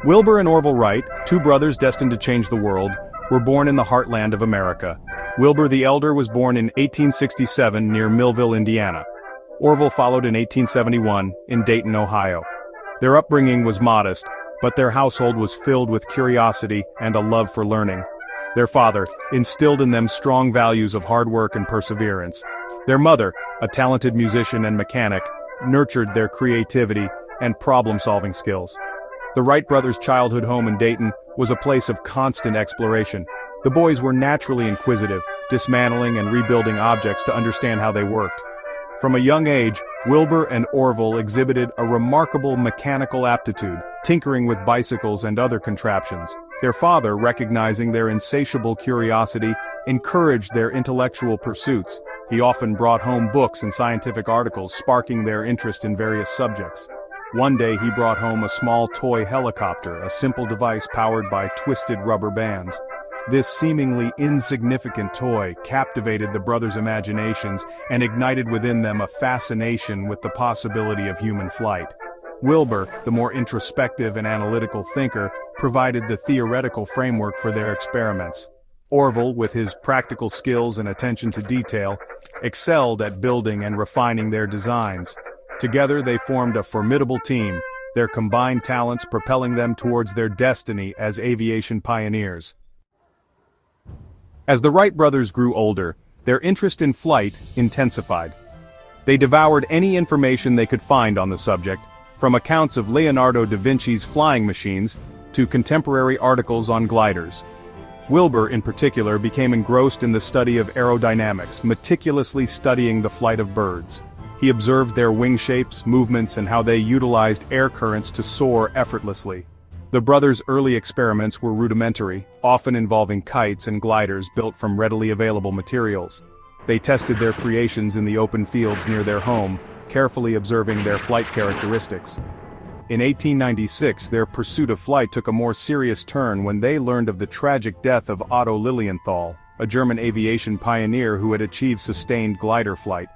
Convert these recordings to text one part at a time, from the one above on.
Wilbur and Orville Wright, two brothers destined to change the world, were born in the heartland of America. Wilbur the elder was born in 1867 near Millville, Indiana. Orville followed in 1871 in Dayton, Ohio. Their upbringing was modest, but their household was filled with curiosity and a love for learning. Their father instilled in them strong values of hard work and perseverance. Their mother, a talented musician and mechanic, nurtured their creativity and problem-solving skills. The Wright brothers' childhood home in Dayton was a place of constant exploration. The boys were naturally inquisitive, dismantling and rebuilding objects to understand how they worked. From a young age, Wilbur and Orville exhibited a remarkable mechanical aptitude, tinkering with bicycles and other contraptions. Their father, recognizing their insatiable curiosity, encouraged their intellectual pursuits. He often brought home books and scientific articles, sparking their interest in various subjects. One day he brought home a small toy helicopter, a simple device powered by twisted rubber bands. This seemingly insignificant toy captivated the brothers' imaginations and ignited within them a fascination with the possibility of human flight. Wilbur, the more introspective and analytical thinker, provided the theoretical framework for their experiments. Orville, with his practical skills and attention to detail, excelled at building and refining their designs. Together they formed a formidable team, their combined talents propelling them towards their destiny as aviation pioneers. As the Wright brothers grew older, their interest in flight intensified. They devoured any information they could find on the subject, from accounts of Leonardo da Vinci's flying machines to contemporary articles on gliders. Wilbur, in particular, became engrossed in the study of aerodynamics, meticulously studying the flight of birds. He observed their wing shapes, movements, and how they utilized air currents to soar effortlessly. The brothers' early experiments were rudimentary, often involving kites and gliders built from readily available materials. They tested their creations in the open fields near their home, carefully observing their flight characteristics. In 1896, their pursuit of flight took a more serious turn when they learned of the tragic death of Otto Lilienthal, a German aviation pioneer who had achieved sustained glider flight.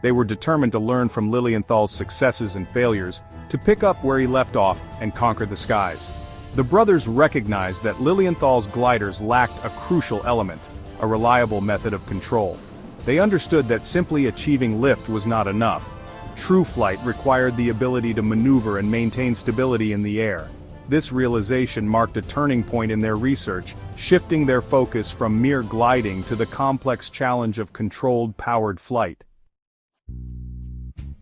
They were determined to learn from Lilienthal's successes and failures, to pick up where he left off and conquer the skies. The brothers recognized that Lilienthal's gliders lacked a crucial element, a reliable method of control. They understood that simply achieving lift was not enough. True flight required the ability to maneuver and maintain stability in the air. This realization marked a turning point in their research, shifting their focus from mere gliding to the complex challenge of controlled, powered flight.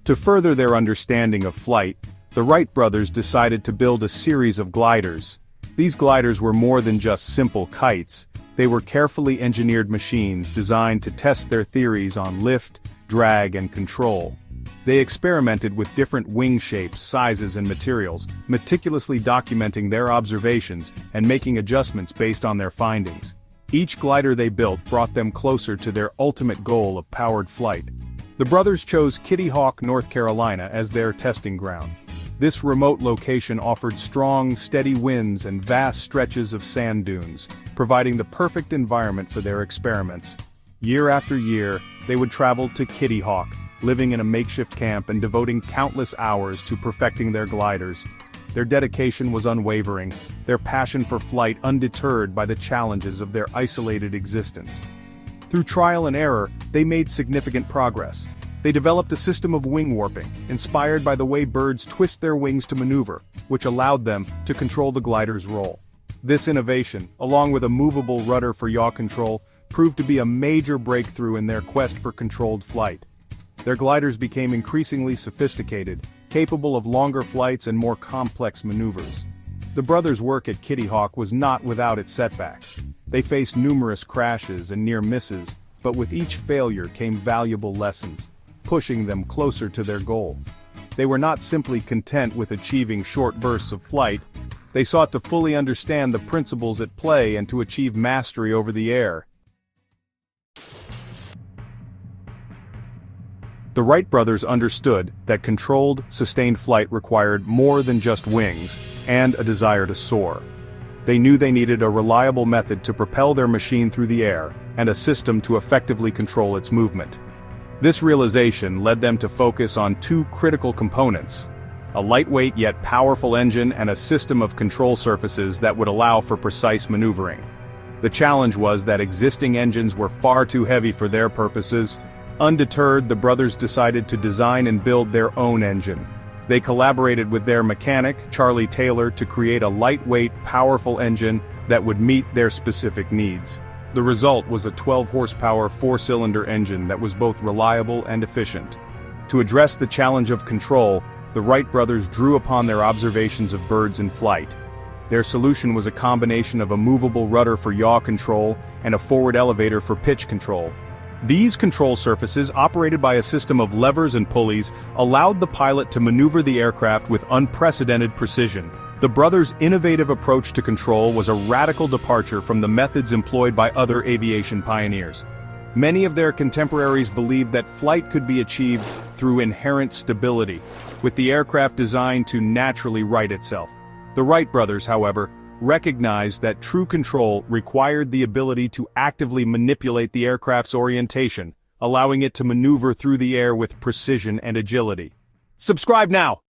To further their understanding of flight, the Wright brothers decided to build a series of gliders. These gliders were more than just simple kites. They were carefully engineered machines designed to test their theories on lift, drag, and control. They experimented with different wing shapes, sizes, and materials, meticulously documenting their observations and making adjustments based on their findings. Each glider they built brought them closer to their ultimate goal of powered flight. The brothers chose Kitty Hawk, North Carolina as their testing ground. This remote location offered strong, steady winds and vast stretches of sand dunes, providing the perfect environment for their experiments. Year after year, they would travel to Kitty Hawk, living in a makeshift camp and devoting countless hours to perfecting their gliders. Their dedication was unwavering, their passion for flight undeterred by the challenges of their isolated existence. Through trial and error, they made significant progress. They developed a system of wing warping, inspired by the way birds twist their wings to maneuver, which allowed them to control the glider's roll. This innovation, along with a movable rudder for yaw control, proved to be a major breakthrough in their quest for controlled flight. Their gliders became increasingly sophisticated, capable of longer flights and more complex maneuvers. The brothers' work at Kitty Hawk was not without its setbacks. They faced numerous crashes and near misses, but with each failure came valuable lessons, pushing them closer to their goal. They were not simply content with achieving short bursts of flight, they sought to fully understand the principles at play and to achieve mastery over the air. The Wright brothers understood that controlled, sustained flight required more than just wings and a desire to soar. They knew they needed a reliable method to propel their machine through the air and a system to effectively control its movement. This realization led them to focus on two critical components: a lightweight yet powerful engine and a system of control surfaces that would allow for precise maneuvering. The challenge was that existing engines were far too heavy for their purposes. Undeterred, the brothers decided to design and build their own engine. They collaborated with their mechanic, Charlie Taylor, to create a lightweight, powerful engine that would meet their specific needs. The result was a 12-horsepower four-cylinder engine that was both reliable and efficient. To address the challenge of control, the Wright brothers drew upon their observations of birds in flight. Their solution was a combination of a movable rudder for yaw control and a forward elevator for pitch control. These control surfaces, operated by a system of levers and pulleys, allowed the pilot to maneuver the aircraft with unprecedented precision. The brothers' innovative approach to control was a radical departure from the methods employed by other aviation pioneers. Many of their contemporaries believed that flight could be achieved through inherent stability, with the aircraft designed to naturally right itself. The Wright brothers, however, recognized that true control required the ability to actively manipulate the aircraft's orientation, allowing it to maneuver through the air with precision and agility. Subscribe now!